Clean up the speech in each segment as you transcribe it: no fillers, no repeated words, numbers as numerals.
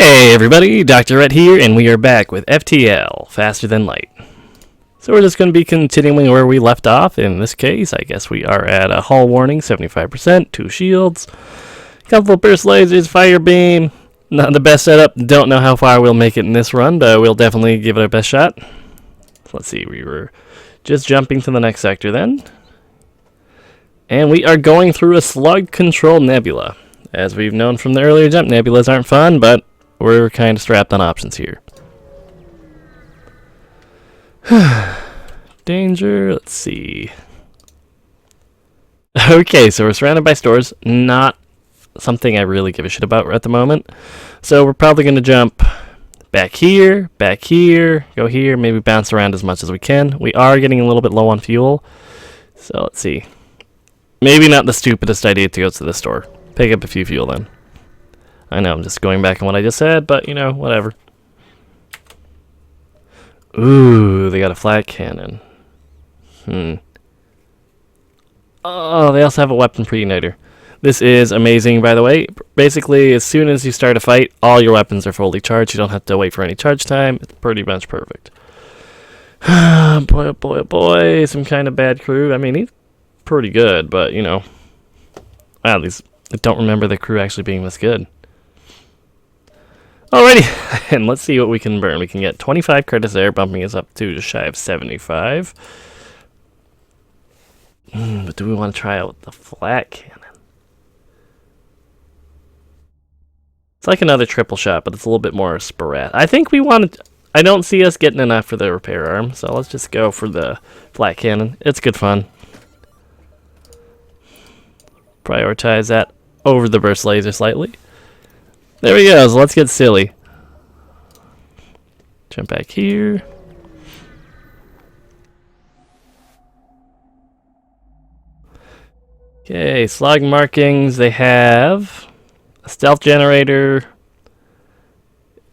Hey everybody, Dr. Ette here, and we are back with FTL, Faster Than Light. So we're just going to be continuing where we left off. In this case, I guess we are at a hull warning, 75%, 2 shields, couple of burst lasers, fire beam. Not the best setup, don't know how far we'll make it in this run, but we'll definitely give it our best shot. So let's see, we were just jumping to the next sector then. And we are going through a slug control nebula. As we've known from the earlier jump, nebulas aren't fun, but we're kind of strapped on options here. Danger, let's see. Okay, so we're surrounded by stores. Not something I really give a shit about at the moment. So we're probably going to jump back here, go here, maybe bounce around as much as we can. We are getting a little bit low on fuel. So let's see. Maybe not the stupidest idea to go to the store. Pick up a few fuel then. I know, I'm just going back on what I just said, but, you know, whatever. Ooh, they got a flat cannon. Oh, they also have a weapon pre-igniter. This is amazing, by the way. Basically, as soon as you start a fight, all your weapons are fully charged. You don't have to wait for any charge time. It's pretty much perfect. Boy, oh boy, oh boy. Some kind of bad crew. I mean, he's pretty good, but, you know. At least I don't remember the crew actually being this good. Alrighty, and let's see what we can burn. We can get 25 credits there, bumping us up to just shy of 75. But do we want to try out the flat cannon? It's like another triple shot, but it's a little bit more sporadic. I think we want to... I don't see us getting enough for the repair arm, so let's just go for the flat cannon. It's good fun. Prioritize that over the burst laser slightly. There we go, so let's get silly. Jump back here. Okay, slug markings. They have a stealth generator,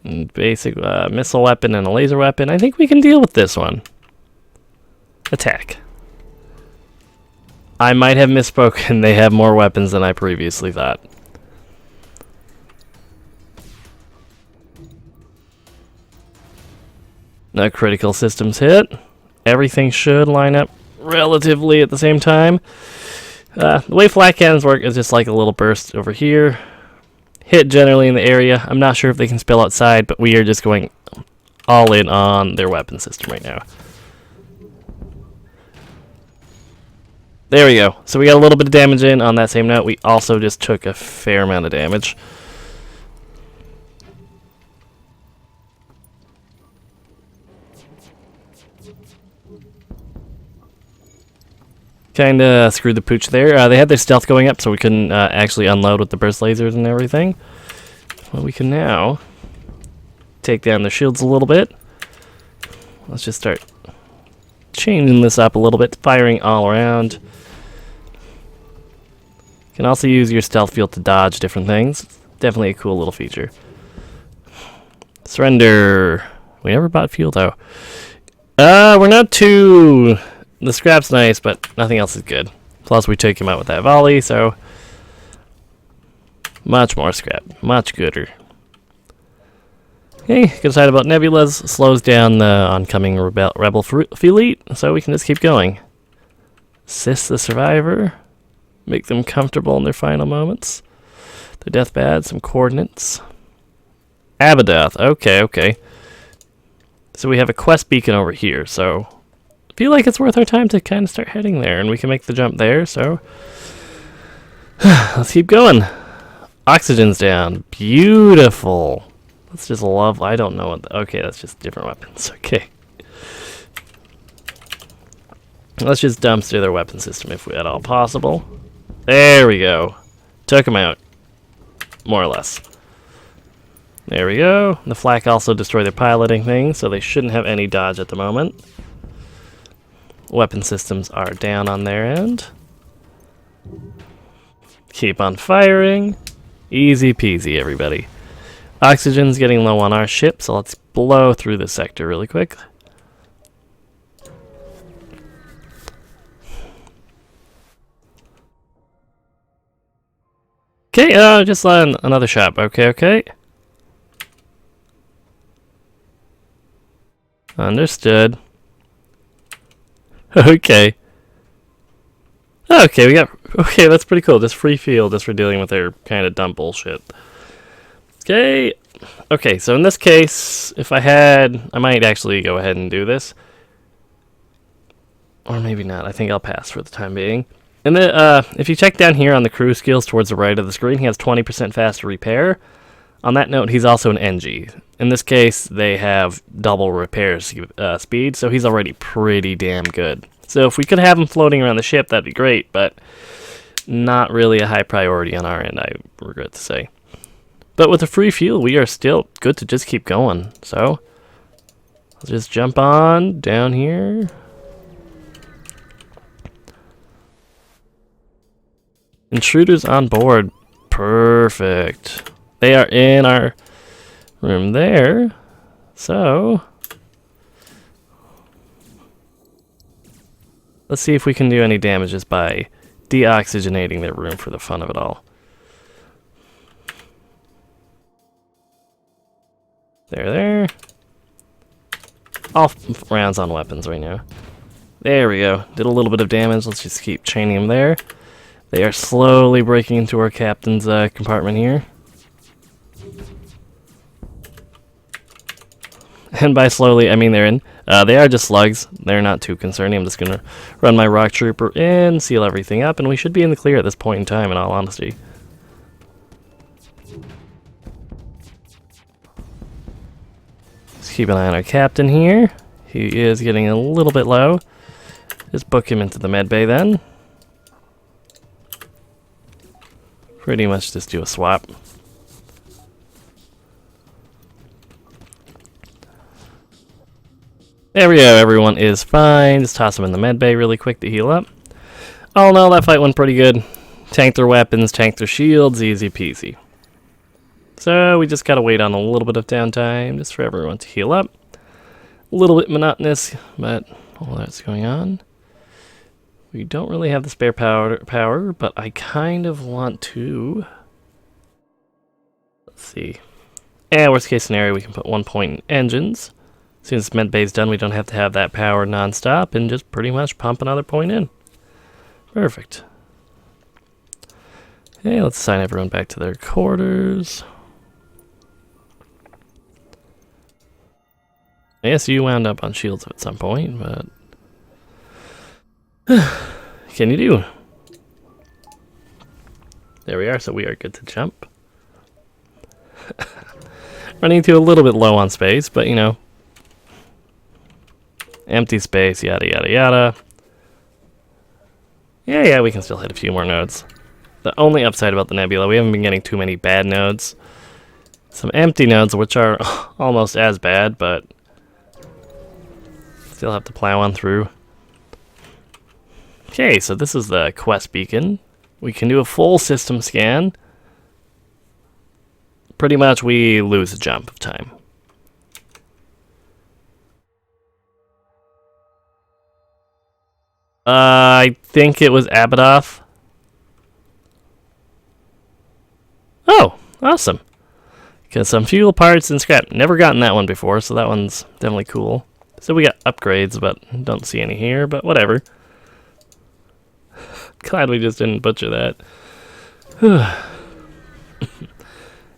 and basic missile weapon, and a laser weapon. I think we can deal with this one. Attack. I might have misspoken. They have more weapons than I previously thought. No critical systems hit. Everything should line up relatively at the same time. The way flat cannons work is just like a little burst over here. Hit generally in the area. I'm not sure if they can spill outside, but we are just going all in on their weapon system right now. There we go. So we got a little bit of damage in. On that same note, we also just took a fair amount of damage. Kinda screwed the pooch there. They had their stealth going up, so we couldn't actually unload with the burst lasers and everything. Well, we can now take down their shields a little bit. Let's just start changing this up a little bit, firing all around. You can also use your stealth field to dodge different things. Definitely a cool little feature. Surrender. We never bought fuel though. We're not too... The scrap's nice, but nothing else is good. Plus, we took him out with that volley, so... Much more scrap. Much gooder. Okay, good side about nebulas. Slows down the oncoming rebel fleet, so we can just keep going. Assist the survivor. Make them comfortable in their final moments. The death badge, some coordinates. Abadoth. Okay. So we have a quest beacon over here, so... feel like it's worth our time to kind of start heading there, and we can make the jump there, so let's keep going. Oxygen's down. Beautiful. Let's just love... I don't know what... okay, that's just different weapons. Okay. Let's just dumpster their weapon system if at all possible. There we go. Took him out. More or less. There we go. The flak also destroyed their piloting thing, so they shouldn't have any dodge at the moment. Weapon systems are down on their end. Keep on firing. Easy peasy, everybody. Oxygen's getting low on our ship, so let's blow through this sector really quick. Okay, just another shop. Okay. Understood. Okay. Okay, we got... Okay, that's pretty cool. Just free field, just for dealing with their kind of dumb bullshit. Okay. Okay, so in this case, if I had... I might actually go ahead and do this. Or maybe not. I think I'll pass for the time being. And then, if you check down here on the crew skills towards the right of the screen, he has 20% faster repair. On that note, he's also an NG. In this case, they have double repair speed, so he's already pretty damn good. So if we could have him floating around the ship, that'd be great, but not really a high priority on our end, I regret to say. But with the free fuel, we are still good to just keep going. So, I'll just jump on down here. Intruders on board. Perfect. They are in our room there. So, let's see if we can do any damages by deoxygenating their room for the fun of it all. There. All rounds on weapons right now. There we go. Did a little bit of damage. Let's just keep chaining them there. They are slowly breaking into our captain's compartment here. And by slowly, I mean they're in. They are just slugs. They're not too concerning. I'm just going to run my rock trooper in, seal everything up, and we should be in the clear at this point in time, in all honesty. Just keep an eye on our captain here. He is getting a little bit low. Just book him into the med bay then. Pretty much just do a swap. There we go, everyone is fine. Just toss them in the med bay really quick to heal up. All in all, that fight went pretty good. Tanked their weapons, tanked their shields, easy peasy. So we just gotta wait on a little bit of downtime just for everyone to heal up. A little bit monotonous, but all that's going on. We don't really have the spare power, but I kind of want to... Let's see. Yeah, worst case scenario, we can put 1 point in engines. As soon as med bay's done, we don't have to have that power non-stop and just pretty much pump another point in. Perfect. Okay, let's assign everyone back to their quarters. I guess you wound up on shields at some point, but... can you do? There we are, so we are good to jump. Running to a little bit low on space, but you know. Empty space, yada yada yada. Yeah, we can still hit a few more nodes. The only upside about the nebula, we haven't been getting too many bad nodes. Some empty nodes, which are almost as bad, but still have to plow on through. Okay, so this is the quest beacon. We can do a full system scan. Pretty much we lose a jump of time. I think it was Abadoth. Oh, awesome. Got some fuel parts and scrap. Never gotten that one before, so that one's definitely cool. So we got upgrades, but don't see any here, but whatever. Glad we just didn't butcher that. Yeah,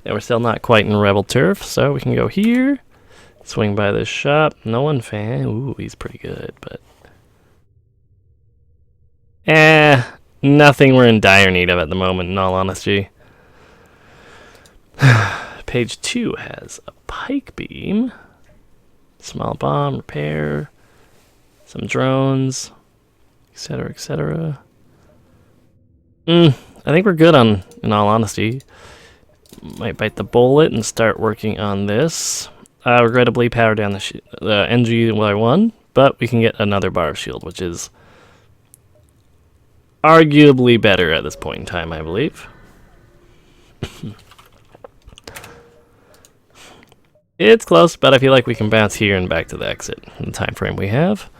we're still not quite in Rebel Turf, so we can go here. Swing by this shop. No one fan. Ooh, he's pretty good, but... nothing we're in dire need of at the moment, in all honesty. Page 2 has a pike beam, small bomb, repair, some drones, etc., etc. I think we're good on, in all honesty. Might bite the bullet and start working on this. Regrettably, power down the NG1, but we can get another bar of shield, which is arguably better at this point in time, I believe. It's close, but I feel like we can bounce here and back to the exit in the time frame we have.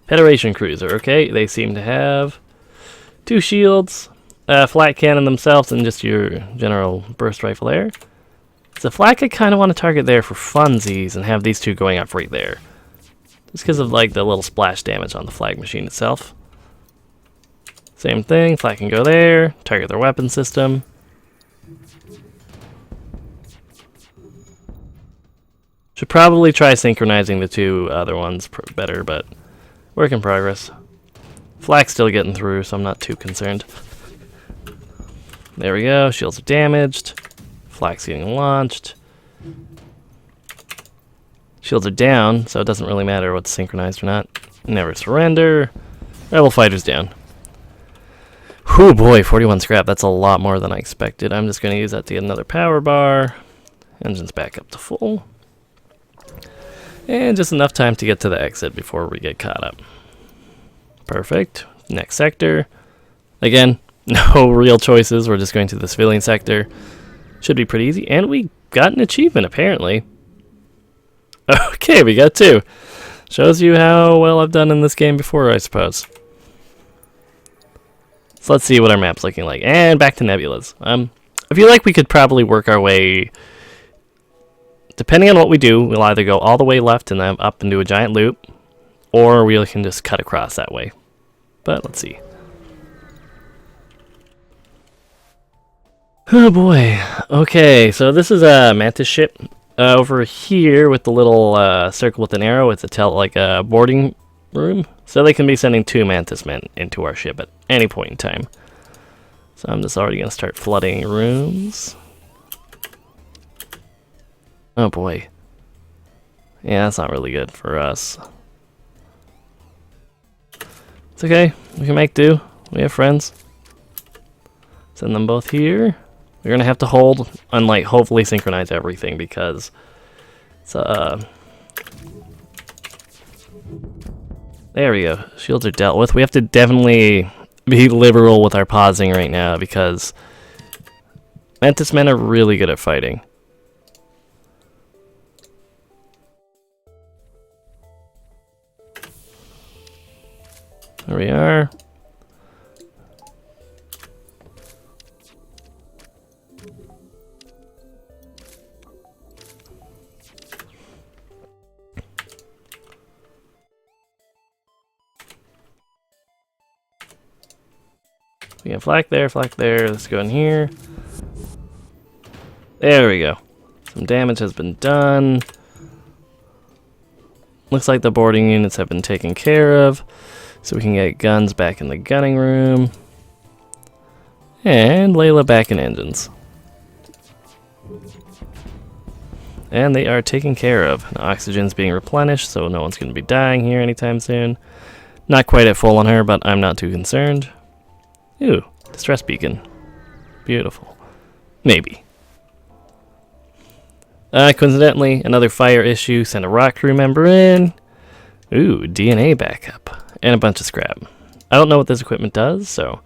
Federation cruiser, okay, they seem to have 2 shields, flat cannon themselves, and just your general burst rifle there. The flag I kind of want to target there for funsies and have these two going up right there. Just because of like the little splash damage on the flag machine itself. Same thing, flag can go there, target their weapon system. Should probably try synchronizing the two other ones better, but work in progress. Flak's still getting through, so I'm not too concerned. There we go, shields are damaged. Flak's getting launched. Shields are down, so it doesn't really matter what's synchronized or not. Never surrender. Rebel fighter's down. Whew, boy, 41 scrap. That's a lot more than I expected. I'm just going to use that to get another power bar. Engine's back up to full. And just enough time to get to the exit before we get caught up. Perfect. Next sector. Again, no real choices. We're just going to the civilian sector. Should be pretty easy. And we got an achievement, apparently. Okay, we got 2. Shows you how well I've done in this game before, I suppose. So let's see what our map's looking like. And back to nebulas. I feel like we could probably work our way... Depending on what we do, we'll either go all the way left and then up and do a giant loop, or we can just cut across that way. But let's see. Oh boy. Okay, so this is a Mantis ship. Over here with the little circle with an arrow, it's a boarding room. So they can be sending 2 Mantis men into our ship at any point in time. So I'm just already going to start flooding rooms. Oh boy. Yeah, that's not really good for us. It's okay. We can make do. We have friends. Send them both here. We're going to have to hold and like hopefully synchronize everything because it's there we go. Shields are dealt with. We have to definitely be liberal with our pausing right now because Mantis men are really good at fighting. There we are. We have flak there, flak there. Let's go in here. There we go. Some damage has been done. Looks like the boarding units have been taken care of. So we can get guns back in the gunning room. And Layla back in engines. And they are taken care of. The oxygen's being replenished, so no one's going to be dying here anytime soon. Not quite at full on her, but I'm not too concerned. Ooh, distress beacon. Beautiful. Maybe. Coincidentally, another fire issue. Send a rock crew member in. Ooh, DNA backup. And a bunch of scrap. I don't know what this equipment does, so...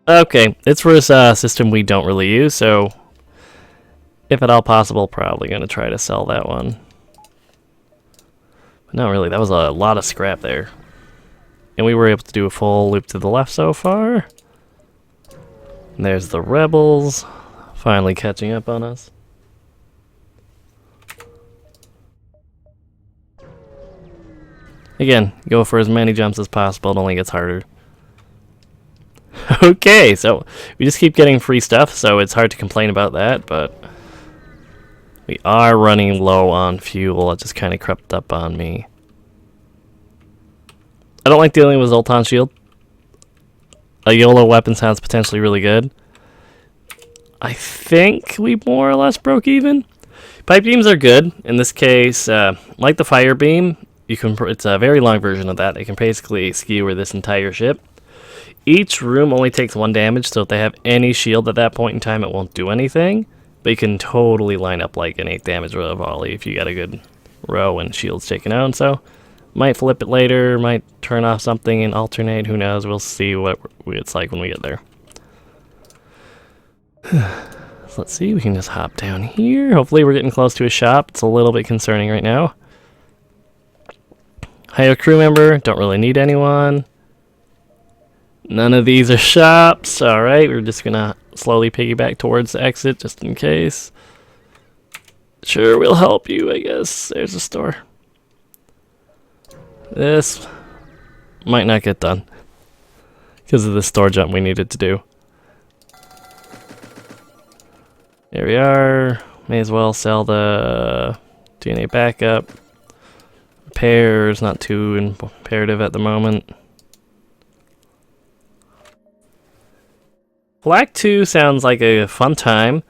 Okay, it's for a system we don't really use, so... If at all possible, probably going to try to sell that one. But not really, that was a lot of scrap there. And we were able to do a full loop to the left so far. And there's the rebels, finally catching up on us. Again, go for as many jumps as possible, it only gets harder. Okay, so we just keep getting free stuff, so it's hard to complain about that, but we are running low on fuel. It just kind of crept up on me. I don't like dealing with Zoltan Shield. A YOLO weapon sounds potentially really good. I think we more or less broke even. Pipe beams are good. In this case, like the fire beam, it's a very long version of that. It can basically skewer this entire ship. Each room only takes 1 damage, so if they have any shield at that point in time, it won't do anything. But you can totally line up like an 8 damage volley if you got a good row and shields taken out. So, might flip it later, might turn off something and alternate, who knows. We'll see what it's like when we get there. So let's see, we can just hop down here. Hopefully we're getting close to a shop. It's a little bit concerning right now. Hire a crew member, don't really need anyone. None of these are shops. Alright, we're just gonna slowly piggyback towards the exit just in case. Sure, we'll help you, I guess. There's a store. This might not get done because of the store jump we needed to do. There we are. May as well sell the DNA backup. Repairs, not too imperative at the moment. Black 2 sounds like a fun time.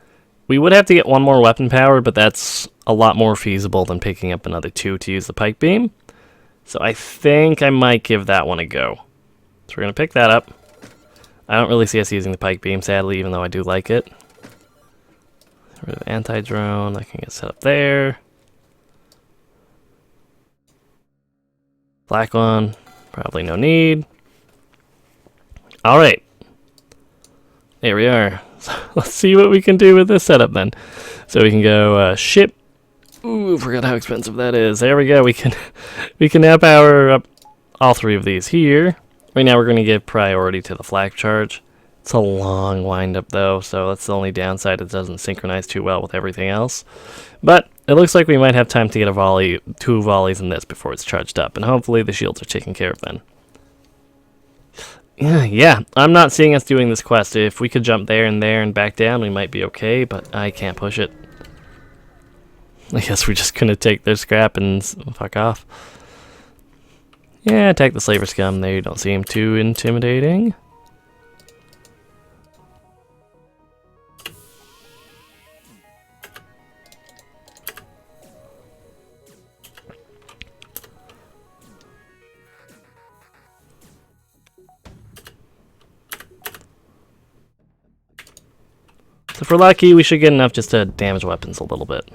We would have to get one more weapon power, but that's a lot more feasible than picking up another 2 to use the pike beam. So I think I might give that one a go. So we're going to pick that up. I don't really see us using the pike beam, sadly, even though I do like it. Get rid of anti-drone, that can get set up there. Black one, probably no need. Alright. There we are. So let's see what we can do with this setup then. So we can go ship. Ooh, forgot how expensive that is. There we go. We can now power up all 3 of these here. Right now we're going to give priority to the flak charge. It's a long windup though, so that's the only downside. It doesn't synchronize too well with everything else. But it looks like we might have time to get a volley, 2 volleys in this before it's charged up, and hopefully the shields are taken care of then. Yeah, I'm not seeing us doing this quest. If we could jump there and back down, we might be okay, but I can't push it. I guess we're just gonna take their scrap and fuck off. Yeah, attack the slaver scum. They don't seem too intimidating. So if we're lucky, we should get enough just to damage weapons a little bit.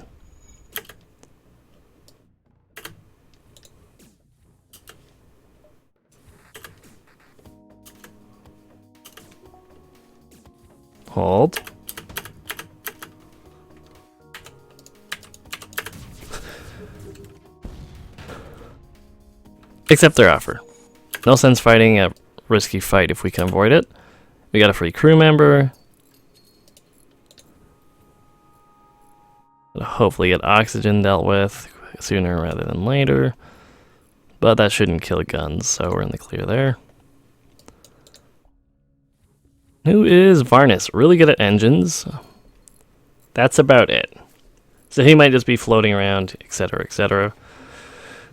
Hold. Accept their offer. No sense fighting a risky fight if we can avoid it. We got a free crew member. Hopefully get oxygen dealt with sooner rather than later. But that shouldn't kill guns, so we're in the clear there. Who is Varnus? Really good at engines. That's about it. So he might just be floating around, etc., etc.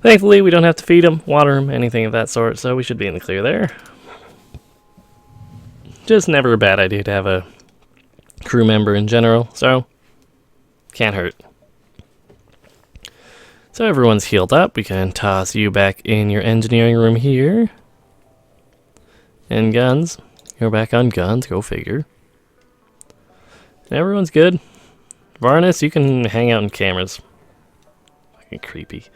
Thankfully, we don't have to feed him, water him, anything of that sort, so we should be in the clear there. Just never a bad idea to have a crew member in general, so can't hurt. So everyone's healed up. We can toss you back in your engineering room here. And guns. Go back on guns, go figure. Everyone's good. Varnus, you can hang out in cameras. Fucking creepy.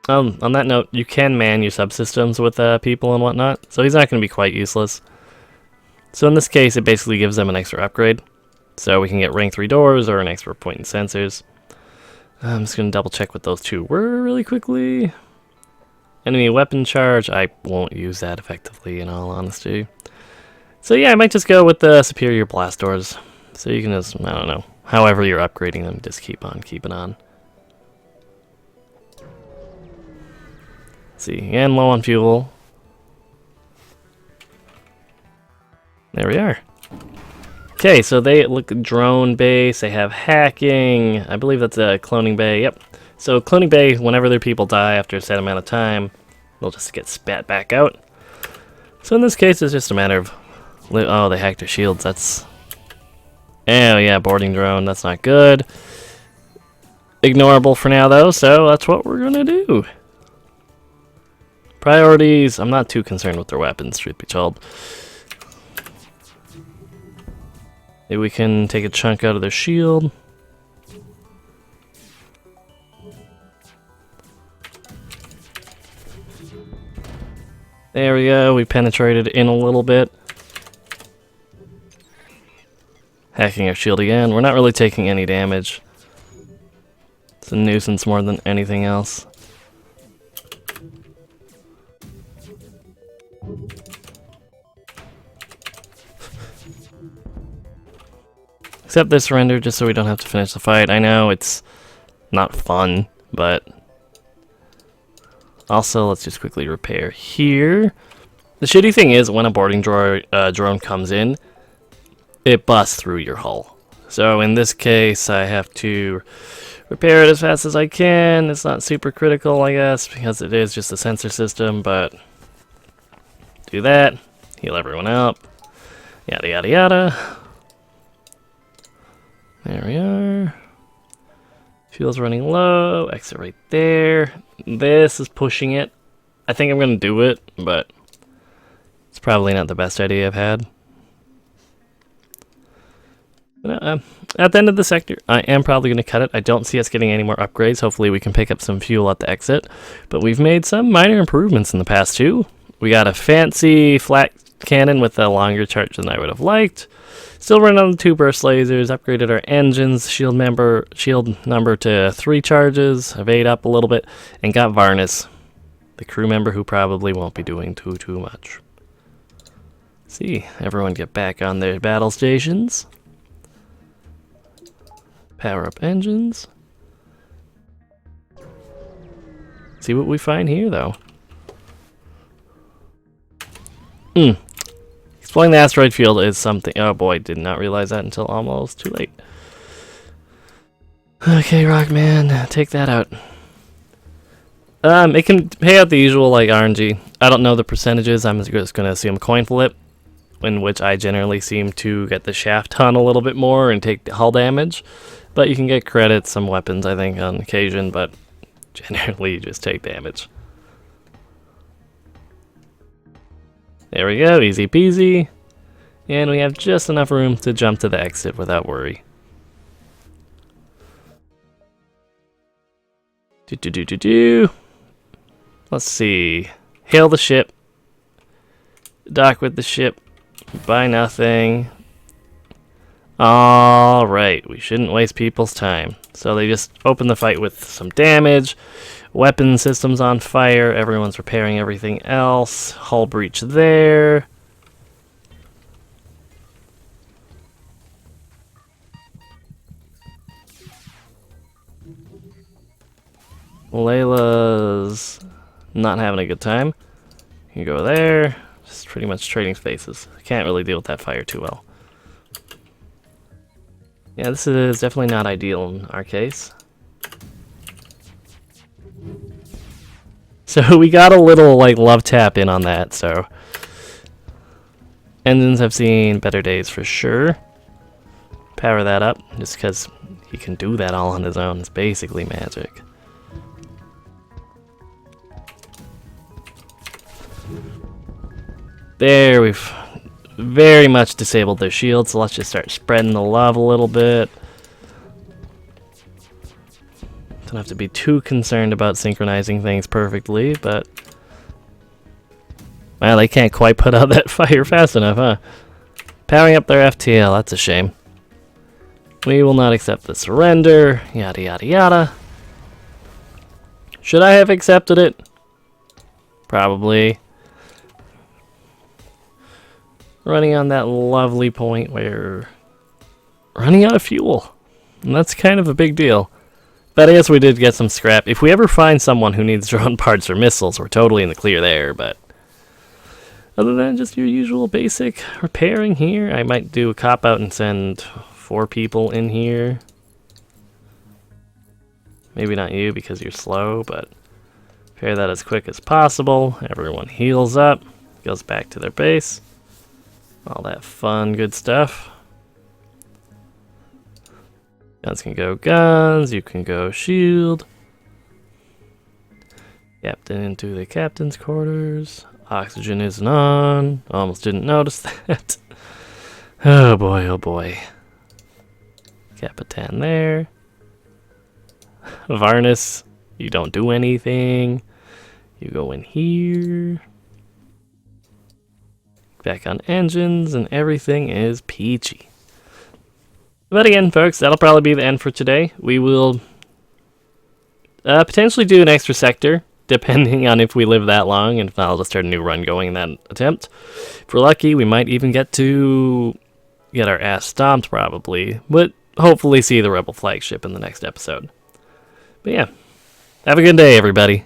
On that note, you can man your subsystems with people and whatnot, so he's not going to be quite useless. So in this case, it basically gives them an extra upgrade. So we can get rank 3 doors or an extra point in sensors. I'm just going to double check what those 2 were really quickly. Enemy weapon charge, I won't use that effectively in all honesty. So yeah, I might just go with the superior blast doors. So you can just, I don't know, however you're upgrading them, just keep on keeping on. Let's see, and low on fuel. There we are. Okay, so they look drone base, they have hacking, I believe that's a cloning bay, yep. So cloning bay, whenever their people die after a set amount of time, they'll just get spat back out. So in this case, it's just a matter of, oh, they hacked their shields, that's, oh yeah, boarding drone, that's not good. Ignorable for now though, so that's what we're gonna do. Priorities, I'm not too concerned with their weapons, truth be told. Maybe we can take a chunk out of their shield. There we go, we penetrated in a little bit. Hacking our shield again. We're not really taking any damage. It's a nuisance more than anything else. Accept this surrender just so we don't have to finish the fight. I know it's not fun, but also let's just quickly repair here. The shitty thing is when a boarding drone comes in, it busts through your hull. So in this case, I have to repair it as fast as I can. It's not super critical, I guess, because it is just a sensor system, but do that, heal everyone up, yada yada yada. There we are. Fuel's running low, exit right there. This is pushing it. I think I'm gonna do it, but it's probably not the best idea I've had. At the end of the sector, I am probably going to cut it. I don't see us getting any more upgrades. Hopefully we can pick up some fuel at the exit. But we've made some minor improvements in the past too. We got a fancy flat cannon with a longer charge than I would have liked. Still running on the 2 burst lasers. Upgraded our engines. Shield number to 3 charges. Evade up a little bit. And got Varnus, the crew member who probably won't be doing too much. See, everyone get back on their battle stations. Power up engines. See what we find here, though. Exploring the asteroid field is something. Oh boy, did not realize that until almost too late. Okay, Rockman, take that out. It can pay out the usual like RNG. I don't know the percentages. I'm just gonna assume coin flip, in which I generally seem to get the shaft ton a little bit more and take hull damage. But you can get credits, some weapons, I think, on occasion, but generally you just take damage. There we go, easy peasy. And we have just enough room to jump to the exit without worry. Let's see. Hail the ship. Dock with the ship. Buy nothing. Alright, we shouldn't waste people's time. So they just open the fight with some damage. Weapon systems on fire. Everyone's repairing everything else. Hull breach there. Layla's not having a good time. You go there. Just pretty much trading spaces. Can't really deal with that fire too well. Yeah, this is definitely not ideal in our case. So we got a little like love tap in on that, so engines have seen better days for sure. Power that up, just because he can do that all on his own. It's basically magic. There, we've very much disabled their shields, so let's just start spreading the love a little bit. Don't have to be too concerned about synchronizing things perfectly, but well, they can't quite put out that fire fast enough, huh? Powering up their FTL, that's a shame. We will not accept the surrender, yada yada yada. Should I have accepted it? Probably. Running on that lovely point where running out of fuel. And that's kind of a big deal. But I guess we did get some scrap. If we ever find someone who needs drone parts or missiles, we're totally in the clear there, but other than just your usual basic repairing here, I might do a cop out and send 4 people in here. Maybe not you because you're slow, but repair that as quick as possible. Everyone heals up, goes back to their base. All that fun, good stuff. Guns can go guns, you can go shield. Captain into the captain's quarters. Oxygen isn't on. Almost didn't notice that. Oh boy, oh boy. Capitan there. Varnus, you don't do anything. You go in here. Back on engines, and everything is peachy. But again, folks, that'll probably be the end for today. We will potentially do an extra sector, depending on if we live that long, and if not, I'll just start a new run going in that attempt. If we're lucky, we might even get to get our ass stomped probably, but hopefully see the Rebel flagship in the next episode. But yeah, have a good day, everybody.